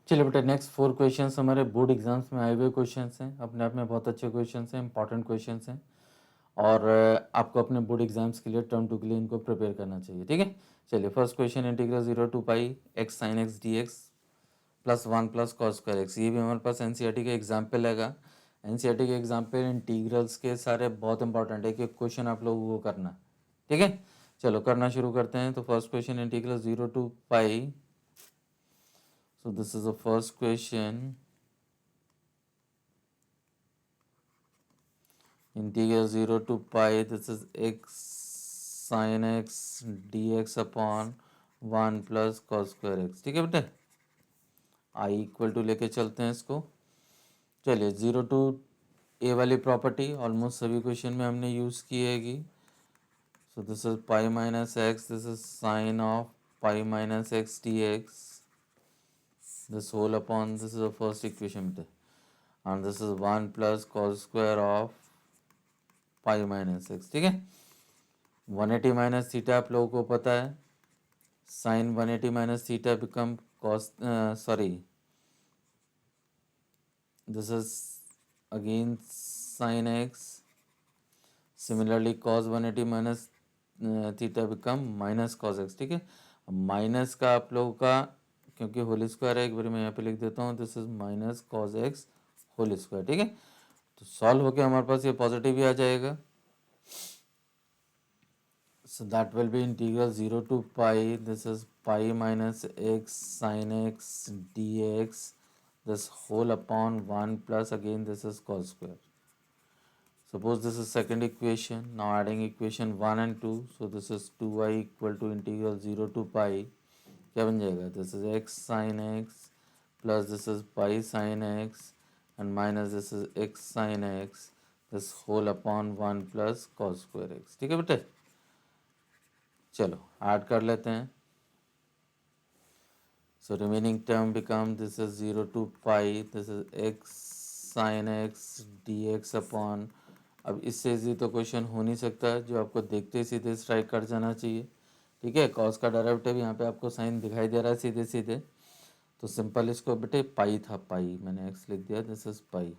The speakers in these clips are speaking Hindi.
चलिए बेटा, नेक्स्ट 4 क्वेश्चंस हमारे बोर्ड एग्जाम्स में आए हुए क्वेश्चंस हैं, अपने आप में बहुत अच्छे क्वेश्चंस हैं, इंपॉर्टेंट क्वेश्चंस हैं और आपको अपने बोर्ड एग्जाम्स के लिए टर्म 2 के लिए इनको प्रिपेयर करना चाहिए, ठीक है। चलिए first question, integral 0 to pi x sine x d x plus 1 plus cos square x. ये भी हमारे पास एनसीईआरटी का एग्जाम्पल हैगा। एनसीईआरटी के एग्जाम्पल इंटीग्रल्स के सारे बहुत इंपॉर्टेंट है कि क्वेश्चन आप लोगों को करना, ठीक है। चलो करना शुरू करते हैं। तो first question, integral 0 to pi. So this is the first question. Integral 0 to pi, this is x sin x dx upon 1 plus cos square x, ठीक है बेटे। I इक्वल टू लेके चलते हैं इसको। चलिए 0 टू ए वाली प्रॉपर्टी ऑलमोस्ट सभी क्वेश्चन में हमने यूज़ की हैगी। So this is pi minus x, this is sine of pi minus x d x, this whole upon, this is the first equation बेटे, and this is 1 plus cos square of pi minus x, ठीक है। 180 माइनस थीटा आप लोगों को पता है, sine 180 minus theta become cos, sorry this is again sine x. Similarly cos 180 minus theta become minus cos x, ठीक है। माइनस का आप लोगों का, क्योंकि होल स्क्वायर है, एक बार मैं यहाँ पे लिख देता हूँ, this is minus cos x whole square, ठीक है। तो सॉल्व होके हमारे पास ये पॉजिटिव भी आ जाएगा। So that will be integral 0 to pi, this is pi minus x sin x dx, this whole upon 1 plus, again this is cos square. Suppose this is second equation, now adding equation 1 and 2, so this is 2y equal to integral 0 to pi, क्या बन जाएगा, this is x sin x plus this is pi sin x and minus this is x sin x, this whole upon 1 plus cos square x, ठीक है बेटे। चलो ऐड कर लेते हैं। So remaining term become, this is 0 to pi, this is x sine x d x upon, अब इससे इजी तो क्वेश्चन हो नहीं सकता है, जो आपको देखते ही सीधे स्ट्राइक कर जाना चाहिए, ठीक है। कॉस का डेरिवेटिव यहाँ पे आपको साइन दिखाई दे रहा है सीधे सीधे, तो सिंपल इसको बेटे, पाई था, पाई मैंने एक्स लिख दिया, दिस इज पाई।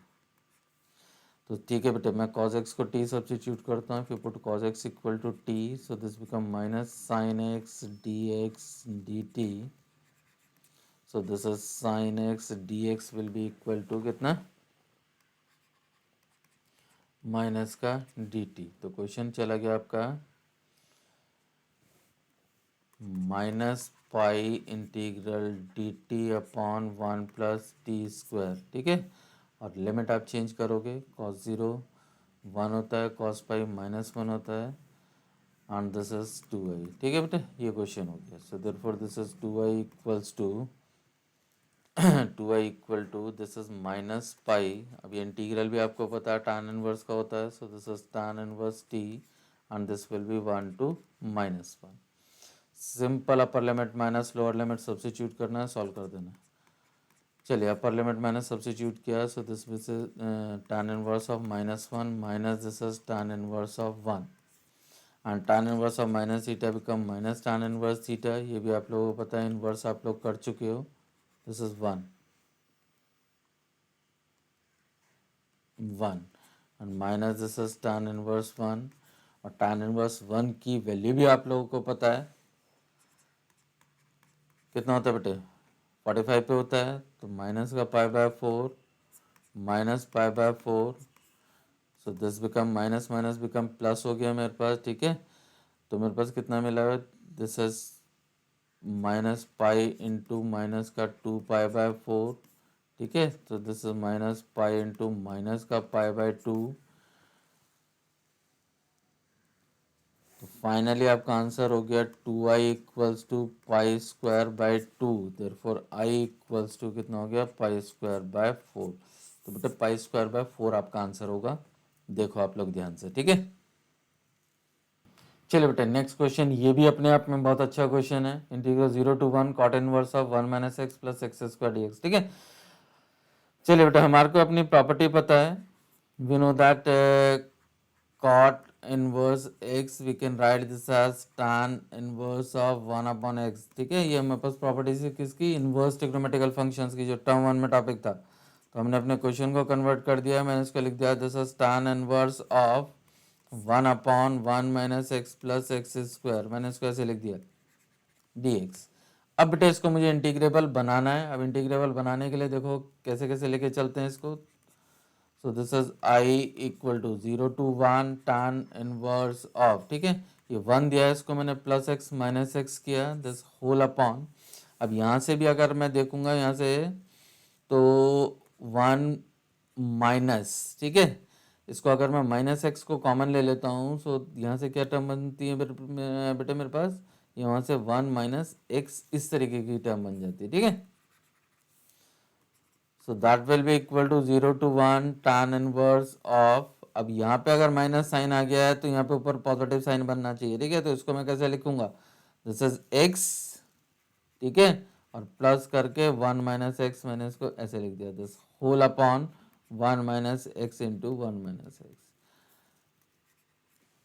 तो ठीक है बेटे, मैं cos x को t सब्स्टिट्यूट करता हूँ, फिर put cos x equal to t, so this become minus sine x d x d t, so this is sine x d x will be equal to कितना, माइनस का डी टी। तो क्वेश्चन चला गया आपका minus pi integral d t upon 1 plus t square, ठीक है। और लिमिट आप चेंज करोगे, cos 0 1 होता है, cos पाई माइनस 1 होता है, and this is 2i, ठीक है बेटे, ये क्वेश्चन हो गया। So therefore this is 2i equals to 2i equal to, this is minus pi, अब ये इंटीग्रल भी आपको पता है tan इनवर्स का होता है, so this is tan inverse t and this will be 1 to minus 1। Simple upper limit minus lower limit substitute करना है, सॉल्व कर देना है। चलिए अपर लिमिट माइनस सब्स्टिट्यूट किया, सो this is tan inverse of minus 1 minus this is tan inverse of 1 and tan inverse of minus theta become minus tan inverse theta, ये भी आप लोगों को पता है, इनवर्स आप लोग कर चुके हो, this is 1 and minus this is tan inverse 1, और tan इनवर्स 1 की वैल्यू भी आप लोगों को पता है, कितना होता है बेटे, 45 पे होता है, तो माइनस का pi by 4 minus pi by 4, so this become minus minus become plus हो गया मेरे पास, ठीक है। तो मेरे पास कितना मिला है, this is minus pi into minus का 2 पाई बाय 4, ठीक है। तो this is minus pi into minus का पाई बाय 2, तो फाइनली आपका आंसर हो गया 2i equals to pi square by 2, therefore i equals to कितना हो गया, पाई स्क्वायर बाय 4। तो बेटा पाई स्क्वायर बाय 4 आपका आंसर होगा, देखो आप लोग ध्यान से, ठीक है। चलिए बेटा नेक्स्ट क्वेश्चन, ये भी अपने आप में बहुत अच्छा क्वेश्चन है। Integral 0 to 1 cot inverse of 1 minus x plus x square d x, ठीक है। चलिए बेटा हमारे को अपनी प्रॉपर्टी पता है, we know that cot inverse x we can write this as tan inverse of 1/x। ठीक है, ये हमारे पास प्रॉपर्टीज है किसकी, इनवर्स ट्रिग्नोमेट्रिकल फंक्शंस की, जो टर्म 1 में टॉपिक था। तो हमने अपने क्वेश्चन को कन्वर्ट कर दिया, मैंने इसको लिख दिया this is tan inverse of 1/1 - x plus x square, मैंने इसको ऐसे लिख दिया dx। अब बेटा इसको मुझे इंटीग्रेबल बनाना है। अब इंटीग्रेबल बनाने के लिए देखो कैसे कैसे लेके चलते हैं इसको। So this is I equal to 0 to 1 tan inverse of, ठीक है, ये 1 दिया है, इसको मैंने प्लस एक्स माइनस एक्स किया, दिस होल अपॉन। अब यहाँ से भी अगर मैं देखूंगा यहाँ से तो 1 माइनस, ठीक है, इसको अगर मैं माइनस एक्स को कॉमन ले लेता हूँ, सो यहाँ से क्या टर्म बनती है बेटे मेरे पास, यहाँ से 1 माइनस एक्स, इस तरीके की टर्म बन जाती है। ठीक है, so that will be equal to 0 to 1 tan inverse of. अब यहाँ पे अगर माइनस साइन आ गया है तो यहाँ पे ऊपर पॉजिटिव साइन बनना चाहिए। ठीक है, तो इसको मैं कैसे लिखूंगा, दिस इज एक्स, ठीक है, और प्लस करके 1 माइनस एक्स, मैंने इसको ऐसे लिख दिया, this whole upon 1 minus x into 1 minus x,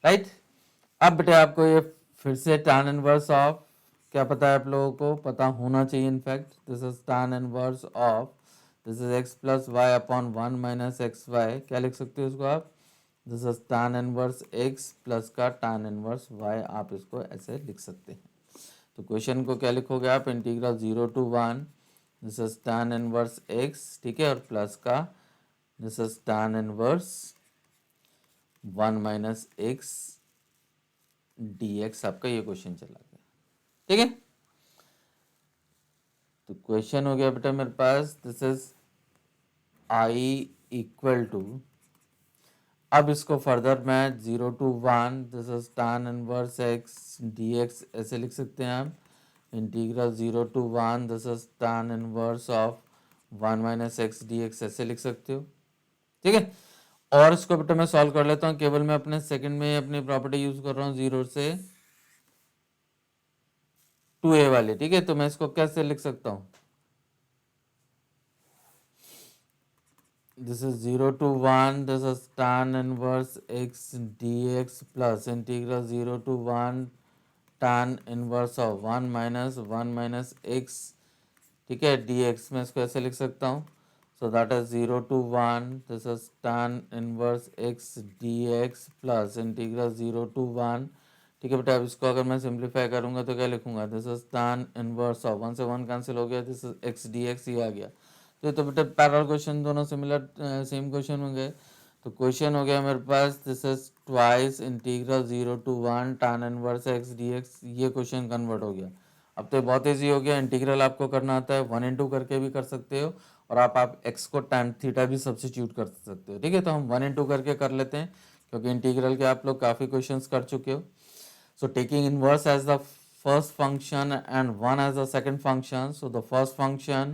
right. अब बेटे आपको ये फिर से tan इनवर्स ऑफ, क्या पता है आप लोगों को, पता होना चाहिए in fact, this is tan inverse of, this is x plus y upon 1 minus x y, क्या लिख सकते हो इसको आप, this is tan inverse x plus का tan इनवर्स y, आप इसको ऐसे लिख सकते हैं। तो क्वेश्चन को क्या लिखोगे आप, integral 0 to 1, this is tan inverse x, ठीक है, और प्लस का this is tan inverse 1 minus x dx, आपका ये क्वेश्चन चला गया। ठीक है, तो क्वेश्चन हो गया बेटा मेरे पास, this is I equal to, अब इसको फर्दर मैं 0 to 1, this is tan inverse x dx ऐसे लिख सकते हैं आप, integral 0 to 1, this is tan inverse of 1 minus x dx ऐसे लिख सकते हो। ठीक है, और इसको बेटा मैं सॉल्व कर लेता हूँ, केवल मैं अपने सेकंड में अपनी प्रॉपर्टी यूज कर रहा हूँ 0 से 2a वाली। ठीक है, तो मैं इसको कैसे लिख सकता हूँ, this is 0 to 1, this is tan inverse x dx plus integral 0 to 1 tan inverse of 1 minus x, ठीक है, dx में इसको ऐसे लिख सकता हूँ, so that is 0 to 1, this is tan inverse x dx plus integral 0 to 1, ठीक है बेटा। अब इसको अगर मैं सिंप्लीफाई करूंगा तो क्या लिखूंगा, this is tan inverse of, 1 से 1 कैंसिल हो गया, दिस इज x dx, ये आ गया। तो बेटा पैरेलल क्वेश्चन दोनों सिमिलर सेम क्वेश्चन हो गए। तो क्वेश्चन हो गया मेरे पास, this is twice integral 0 to 1 tan inverse x dx, ये क्वेश्चन कन्वर्ट हो गया। अब तो बहुत ईजी हो गया, इंटीग्रल आपको करना आता है 1 into करके भी कर सकते हो, और आप x को tan थीटा भी सब्स्टिट्यूट कर सकते हो। ठीक है, तो हम 1 into करके कर लेते हैं, क्योंकि इंटीग्रल के आप लोग काफ़ी क्वेश्चंस कर चुके हो। So taking inverse as the first function and 1 as the second function, so the first function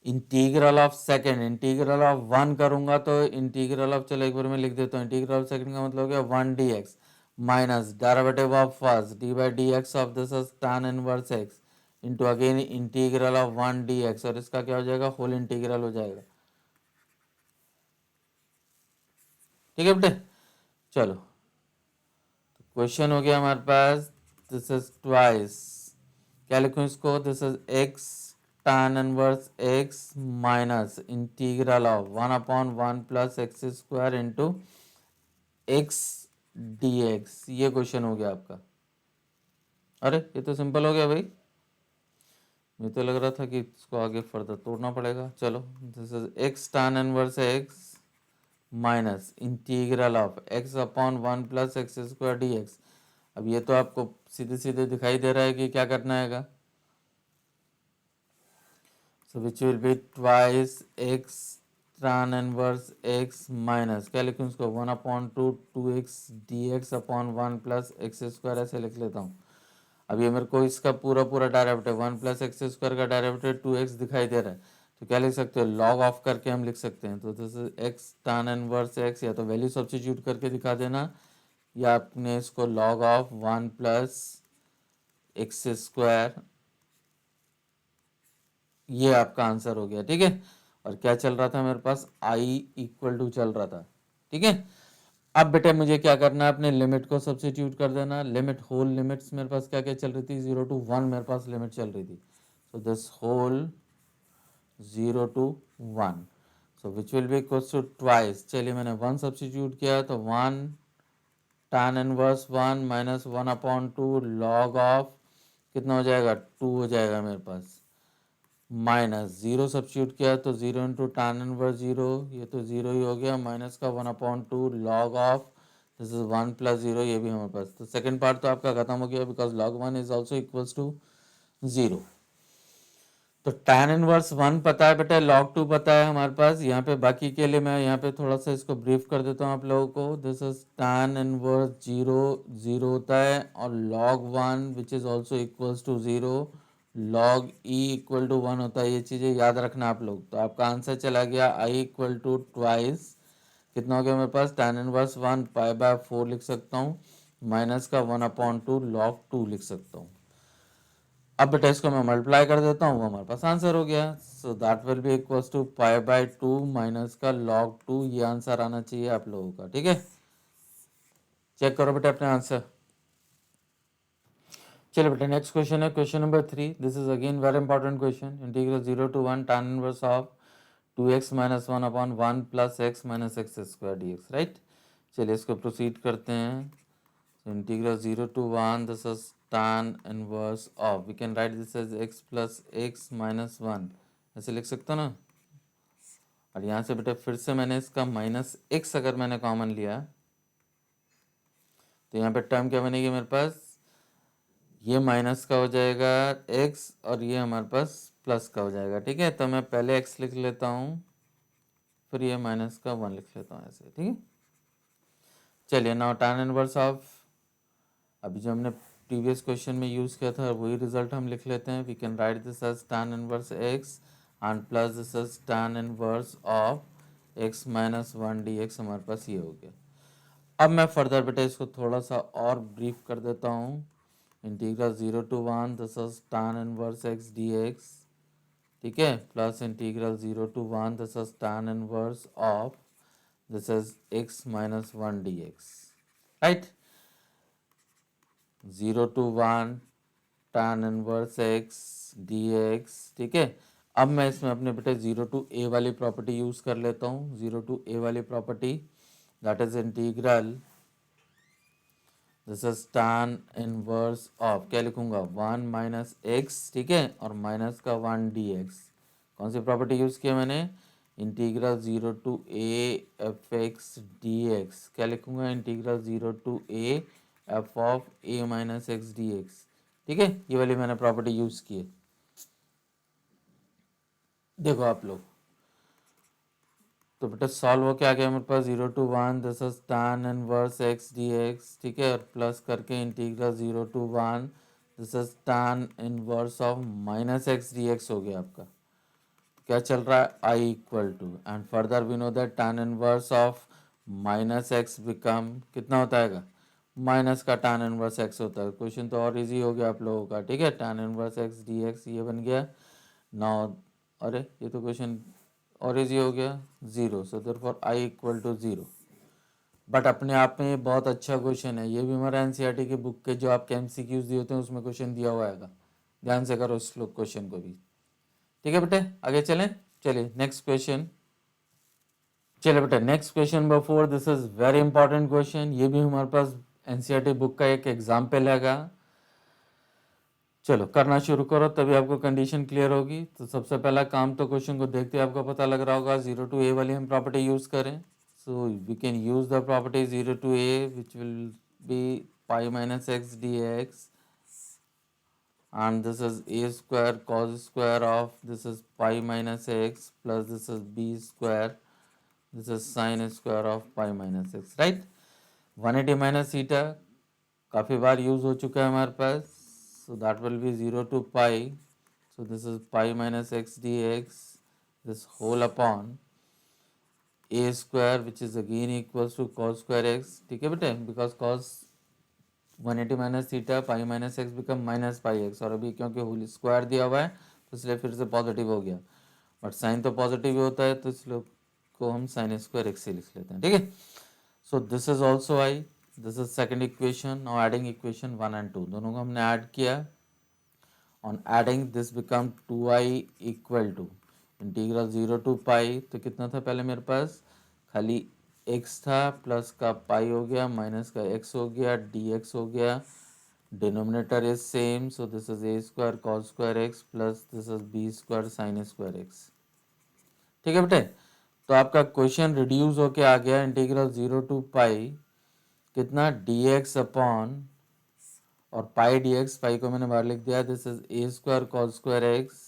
integral of second, integral of 1 करूंगा तो इंटीग्रल ऑफ, चलो एक बार मैं लिख देता हूँ, इंटीग्रल ऑफ सेकंड का मतलब हो गया 1 dx minus derivative of first D by D x of this is tan inverse x into again integral of 1 dx, और इसका क्या हो जाएगा, होल इंटीग्रल हो जाएगा। ठीक है बेटे, चलो क्वेश्चन हो गया हमारे पास, दिस इज ट्वाइस, क्या लिखूं इसको, this is x tan inverse x minus integral of 1/1 plus x square into x dx, ये क्वेश्चन हो गया आपका। अरे ये तो सिंपल हो गया भाई, मुझे तो लग रहा था कि इसको आगे फर्दर तोड़ना पड़ेगा। चलो, this is x tan inverse x minus integral of x/1 plus x square dx। अब ये तो आपको सीधे सीधे दिखाई दे रहा है कि क्या करना है, so which will be twice x tan inverse x minus, क्या लिखूँ इसको, 1/2 2x dx upon 1 plus x square ऐसे लिख लेता हूँ। अब ये मेरे को इसका पूरा पूरा डेरिवेटिव 1 प्लस एक्स स्क्वायर का डेरिवेटिव 2x दिखाई दे रहा है, तो क्या लिख सकते हो, लॉग ऑफ करके हम लिख सकते हैं। तो this is x tan inverse x, या तो वैल्यू सब्स्टिट्यूट करके दिखा देना, या आपने इसको log of 1 plus x square, ये आपका आंसर हो गया। ठीक है, और क्या चल रहा था मेरे पास, I इक्वल टू चल रहा था। ठीक है, अब बेटे मुझे क्या करना है, अपने लिमिट को सब्स्टिट्यूट कर देना। लिमिट होल लिमिट्स मेरे पास क्या क्या चल रही थी, 0 to 1 मेरे पास लिमिट चल रही थी। So this whole 0 to 1, so which will be equal to twice. चलिए मैंने 1 सब्स्टिट्यूट किया तो 1 tan inverse 1 minus 1/2 log of कितना हो जाएगा, 2 हो जाएगा मेरे पास, माइनस 0 सब्स्टिट्यूट किया तो 0 इंटू tan इनवर्स 0, ये तो 0 ही हो गया, माइनस का 1/2 log of this is 1 plus 0, ये भी हमारे पास। तो सेकंड पार्ट तो आपका खत्म हो गया because log 1 is also equals to 0। तो tan इनवर्स 1 पता है बेटा, log 2 पता है हमारे पास। यहाँ पे बाकी के लिए मैं यहाँ पे थोड़ा सा इसको ब्रीफ कर देता हूँ आप लोगों को। दिस इज tan इनवर्स 0 0 होता है, और log 1 which is also equals to 0, log e equal to 1 होता है। ये चीज़ें याद रखना आप लोग। तो आपका आंसर चला गया i इक्वल टू ट्वाइस, कितना हो गया मेरे पास, tan इनवर्स 1 π/4 लिख सकता हूँ, माइनस का 1/2 log 2 लिख सकता हूँ। अब बेटा इसको मैं मल्टीप्लाई कर देता हूँ, वो हमारे पास आंसर हो गया। So that will be equals to π/2 minus का log 2, ये आंसर आना चाहिए आप लोगों का। ठीक है, चेक करो बेटा अपने आंसर। चलो बेटा नेक्स्ट क्वेश्चन है question number 3। This is again very important question. Integral 0 to 1 tan inverse of 2x minus 1/1 plus x minus x square dx, right. चलिए इसको प्रोसीड करते हैं। Integral 0 to 1 this is tan inverse of, we can write this as x plus x minus 1, ऐसे लिख सकते हो ना। और यहाँ से बेटा फिर से मैंने इसका माइनस x अगर मैंने कॉमन लिया तो यहाँ पे टर्म क्या बनेगी मेरे पास, ये माइनस का हो जाएगा x और ये हमारे पास प्लस का हो जाएगा। ठीक है, तो मैं पहले x लिख लेता हूँ, फिर ये माइनस का 1 लिख लेता हूँ ऐसे। ठीक है, चलिए नाउ tan इनवर्स ऑफ, अभी जो हमने प्रीवियस क्वेश्चन में यूज़ किया था वही रिजल्ट हम लिख लेते हैं। We can write this as tan inverse x and plus this as tan inverse of x minus 1 dx, हमारे पास ये हो गया। अब मैं फर्दर बेटा इसको थोड़ा सा और ब्रीफ कर देता हूँ। Integral 0 to 1 this is tan inverse x dx, ठीक है, plus integral 0 to 1 this is tan inverse of this is x minus 1 dx, right. 0 to 1 tan inverse x dx, ठीक है। अब मैं इसमें अपने बेटे 0 to a वाली प्रॉपर्टी यूज़ कर लेता हूँ। 0 to a वाली property that is integral this is tan inverse of, क्या लिखूंगा, 1 माइनस एक्स, ठीक है, और माइनस का 1 dx। कौन सी प्रॉपर्टी यूज़ किया मैंने, integral 0 to a f x d x, क्या लिखूंगा, integral 0 to a F of a minus x d x. ठीक है, ये वाली मैंने प्रॉपर्टी यूज़ की है। देखो आप लोग, तो बेटा सॉल्व हो क्या गया मेरे पास, 0 to 1 this is tan inverse x dx, ठीक है, और प्लस करके integral 0 to 1 this is tan inverse of minus x dx हो गया आपका। क्या चल रहा है, i equal to, and further we know that tan inverse of minus x become कितना होता है, माइनस का tan इनवर्स x होता है। क्वेश्चन तो और इजी हो गया आप लोगों का। ठीक है, tan इनवर्स x dx ये बन गया। नाउ अरे ये तो क्वेश्चन और इजी हो गया, 0, so therefore i equal to 0। But अपने आप में ये बहुत अच्छा क्वेश्चन है। ये भी हमारा एनसीईआरटी के बुक के जो आपके एमसीक्यूज दिए होते हैं उसमें क्वेश्चन दिया हुआ है, ध्यान से करो इस लोग क्वेश्चन को भी। ठीक है बेटे, आगे चलें। चलिए नेक्स्ट क्वेश्चन, चलिए बेटा next question number 4, this is very important question. ये भी हमारे पास एनसीईआरटी बुक का एक एग्जाम्पल हैगा। चलो करना शुरू करो, तभी आपको कंडीशन क्लियर होगी। तो सबसे पहला काम तो क्वेश्चन को देखते आपको पता लग रहा होगा, 0 to a वाली हम प्रॉपर्टी यूज़ करें। So we can use the property 0 to a which will be pi minus x d x, and this is a square cos square of this is pi minus x plus this is b square, this is sin square of pi minus x, right। 180 minus theta काफ़ी बार यूज़ हो चुका है हमारे पास। so that will be 0 to pi, so this is pi minus x dx, this whole upon a square which is again equals to cos square x, ठीक है बेटे, because cos 180 minus theta pi minus x become minus pi x, और अभी क्योंकि होल स्क्वायर दिया हुआ है तो इसलिए फिर से पॉजिटिव हो गया। बट साइन तो पॉजिटिव ही होता है, तो इसलिए को हम साइन स्क्वायर एक्स से लिख लेते हैं। ठीक है, so this is also I, this is second equation. Now adding equation 1 and 2, दोनों को हमने ऐड किया. On adding this become 2i equal to integral 0 to pi. तो कितना था पहले मेरे पास, खाली x था, प्लस का पाई हो गया, माइनस का x हो गया, dx हो गया. Denominator is same, so this is a square cos square x plus this is b square sine square x. ठीक है बेटे. तो आपका क्वेश्चन रिड्यूस होके आ गया इंटीग्रल 0 to पाई कितना, dx अपॉन, और पाई dx, पाई को मैंने बाहर लिख दिया, this is a square cos square x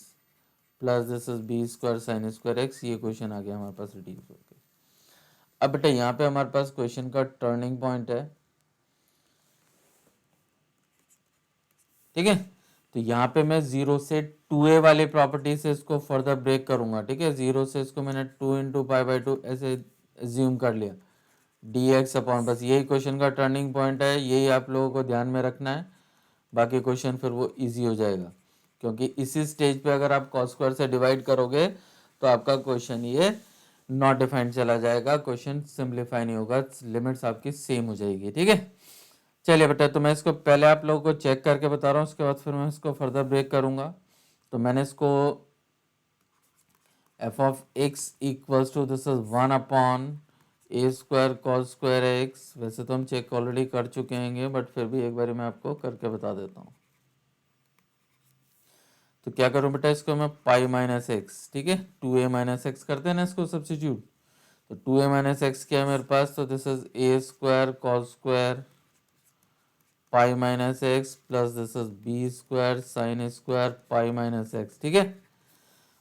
plus this is b square sine square x. ये क्वेश्चन आ गया हमारे पास रिड्यूस होके. अब बेटा यहाँ पे हमारे पास क्वेश्चन का टर्निंग पॉइंट है. ठीक है. तो यहाँ पे मैं 0 से 2a वाली प्रॉपर्टी से इसको फर्दर ब्रेक करूंगा. ठीक है. 0 से इसको मैंने 2 इंटू पाई बाई 2 ऐसे एज्यूम कर लिया, dx अपॉन, बस यही क्वेश्चन का टर्निंग पॉइंट है, यही आप लोगों को ध्यान में रखना है. बाकी क्वेश्चन फिर वो इजी हो जाएगा, क्योंकि इसी स्टेज पे अगर आप कॉस स्क्वायर से डिवाइड करोगे तो आपका क्वेश्चन ये नॉट डिफाइंड चला जाएगा, क्वेश्चन सिंप्लीफाई नहीं होगा, लिमिट्स आपकी सेम हो जाएगी. ठीक है. चलिए बेटा, तो मैं इसको पहले आप लोगों को चेक करके बता रहा हूँ, उसके बाद फिर मैं इसको फर्दर ब्रेक करूँगा. तो मैंने इसको f of x equals to this is 1 upon a square cos square x. वैसे तो हम चेक ऑलरेडी कर चुके हैं, बट फिर भी एक बार मैं आपको करके बता देता हूँ. तो क्या करूँ बेटा, इसको मैं पाई माइनस एक्स, ठीक है, 2a माइनस एक्स करते हैं ना इसको सब्स्टिट्यूट. तो 2a माइनस एक्स क्या है मेरे पास, तो this is a square cos square pi minus x plus this is b square sine square pi minus x. ठीक है.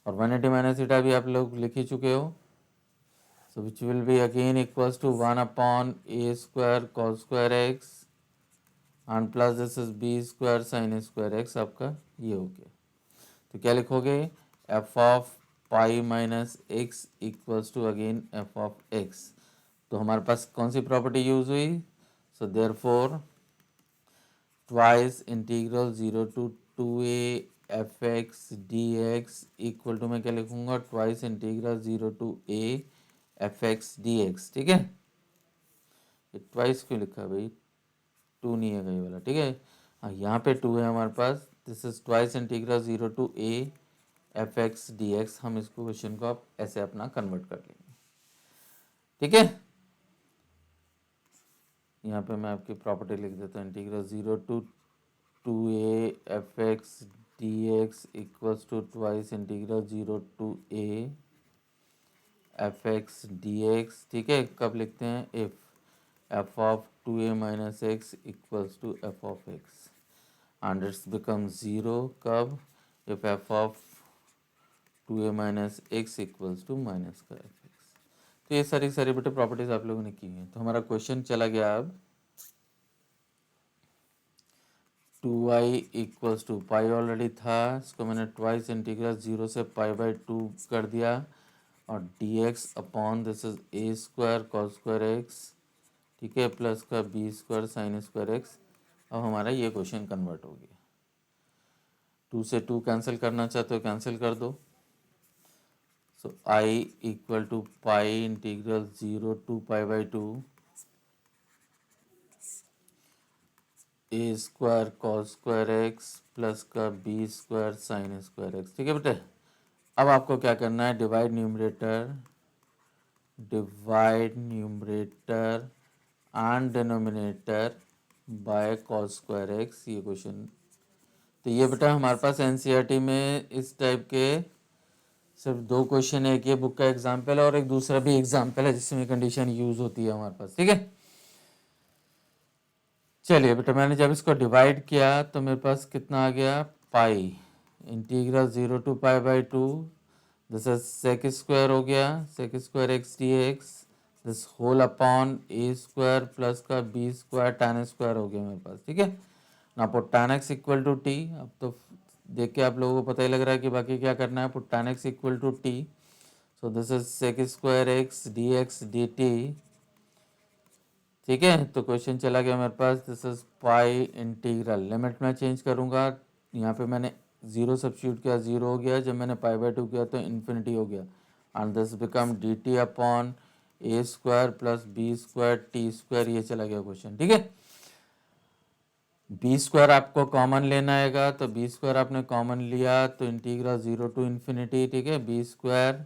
और 180 माइनस ईटा भी आप लोग लिख ही चुके हो. So which will be again equals to 1 upon a square cos square x and plus this is b square sine square x. आपका ये हो गया. तो क्या लिखोगे, f of pi minus x equals to again f of x. तो हमारे पास कौन सी प्रॉपर्टी यूज हुई, so therefore twice integral 0 to 2a f x d x equal to, मैं क्या लिखूंगा, twice integral 0 to a f x d x. ठीक है. ये ट्वाइस क्यों लिखा है भाई, 2 नहीं है कहीं वाला. ठीक है. हाँ, यहाँ पे 2 है हमारे पास. This is twice integral 0 to a f x d x. हम इसको क्वेश्चन को आप ऐसे अपना कन्वर्ट कर लेंगे. ठीक है. यहाँ पे मैं आपकी प्रॉपर्टी लिख देता हूँ, integral 0 to 2a f x d x equals to twice integral 0 to a f x d x. ठीक है. कब लिखते हैं, if f of 2a minus x equals to f of x and it's become 0 कब, if f of 2a minus x equals to minus का एफ एक्स. तो ये सारी सारी बेटे प्रॉपर्टीज आप लोगों ने की हैं. तो हमारा क्वेश्चन चला गया अब 2i equals to, pi already था, इसको मैंने ट्वाइस इंटीग्रल 0 से पाई बाई 2 कर दिया, और dx upon this is a square cos square x. ठीक है, प्लस का b square sine square x. अब हमारा ये क्वेश्चन कन्वर्ट हो गया. 2 से 2 कैंसिल करना चाहते हो कैंसिल कर दो. So i equal to pi integral 0 to pi by 2 a square cos square x plus का b square sine square x. ठीक है बेटे. अब आपको क्या करना है, divide numerator and denominator by cos square x. ये क्वेश्चन, तो ये बेटा हमारे पास एनसीईआरटी में इस टाइप के सिर्फ 2 क्वेश्चन है. एक ये बुक का एग्जाम्पल है और एक दूसरा भी एग्जाम्पल है जिसमें कंडीशन यूज होती है हमारे पास. ठीक है. चलिए बेटा, मैंने जब इसको डिवाइड किया तो मेरे पास कितना आ गया, pi integral 0 to pi by 2, this is sec square हो गया, sec square x d x, this whole upon a square plus का बी स्क्वायर टैन स्क्वायर हो गया मेरे पास. ठीक है ना. Put tan x equal to t. अब तो देख के आप लोगों को पता ही लग रहा है कि बाकी क्या करना है. Put tan x equal to t, so this is sec square x d x d t. ठीक है. तो क्वेश्चन चला गया मेरे पास, this is pi integral, limit में चेंज करूंगा. यहाँ पे मैंने 0 सब्स्टिट्यूट किया, 0 हो गया. जब मैंने पाई बाई 2 किया तो इन्फिनिटी हो गया. And this become d t upon a square plus b square t square, ये चला गया क्वेश्चन। ठीक है, बी स्क्वायर आपको कॉमन लेना आएगा, तो बी स्क्वायर आपने कॉमन लिया तो इंटीग्रल 0 टू इन्फिनिटी, ठीक है, b square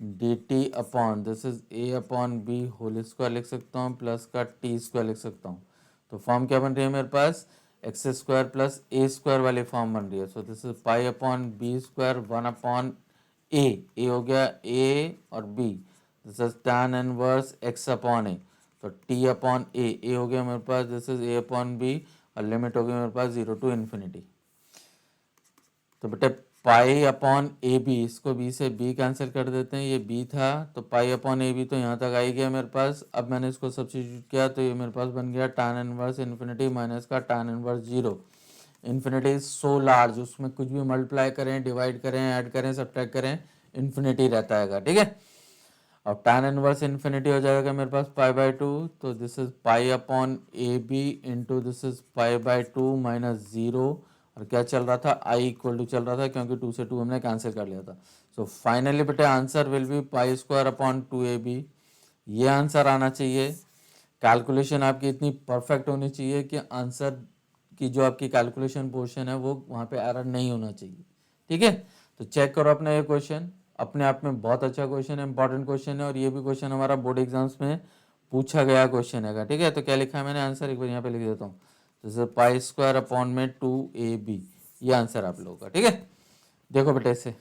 d t upon this is a upon b whole square लिख सकता हूँ, प्लस का टी स्क्वायर लिख सकता हूँ। तो फॉर्म क्या बन रही है मेरे पास, x square plus a square वाली फॉर्म बन रही है। So this is pi upon b square 1 upon a हो गया ए और b, this is tan inverse x upon a, तो टी अपॉन ए हो गया मेरे पास, this is a upon b, और लिमिट हो गई मेरे पास 0 टू इन्फिनिटी। तो बेटे पाई अपॉन ए बी, इसको बी से बी कैंसिल कर देते हैं, ये बी था, तो पाई अपॉन ए बी तो यहाँ तक आई गया मेरे पास। अब मैंने इसको सब्स्टिट्यूट किया तो ये मेरे पास बन गया tan इनवर्स इन्फिनिटी माइनस का tan inverse 0। Infinity is so large, उसमें कुछ भी मल्टीप्लाई करें, डिवाइड करें, ऐड करें, सब्ट्रैक्ट करें, इन्फिनिटी रहता है। ठीक है, और tan इनवर्स इन्फिनिटी हो जाएगा मेरे पास पाई बाई टू, तो this is pi upon a b into this is pi by two minus 0, और क्या चल रहा था, आई इक्वल टू चल रहा था, क्योंकि 2 से 2 हमने कैंसिल कर लिया था। सो फाइनली बेटे answer will be pi square upon 2ab, ये आंसर आना चाहिए। कैलकुलेशन आपकी इतनी परफेक्ट होनी चाहिए कि आंसर की जो आपकी कैलकुलेशन पोर्शन है वो वहाँ पे एरर नहीं होना चाहिए। ठीक है, तो चेक करो अपना ये क्वेश्चन, अपने आप में बहुत अच्छा क्वेश्चन है, इंपॉर्टेंट क्वेश्चन है, और ये भी क्वेश्चन हमारा बोर्ड एग्जाम्स में पूछा गया क्वेश्चन है। ठीक है, तो क्या लिखा है मैंने आंसर, एक बार यहाँ पे लिख देता हूँ, जैसे पाई स्क्वायर अपॉन में 2ab, ये आंसर आप लोगों का। ठीक है, देखो बेटे इसे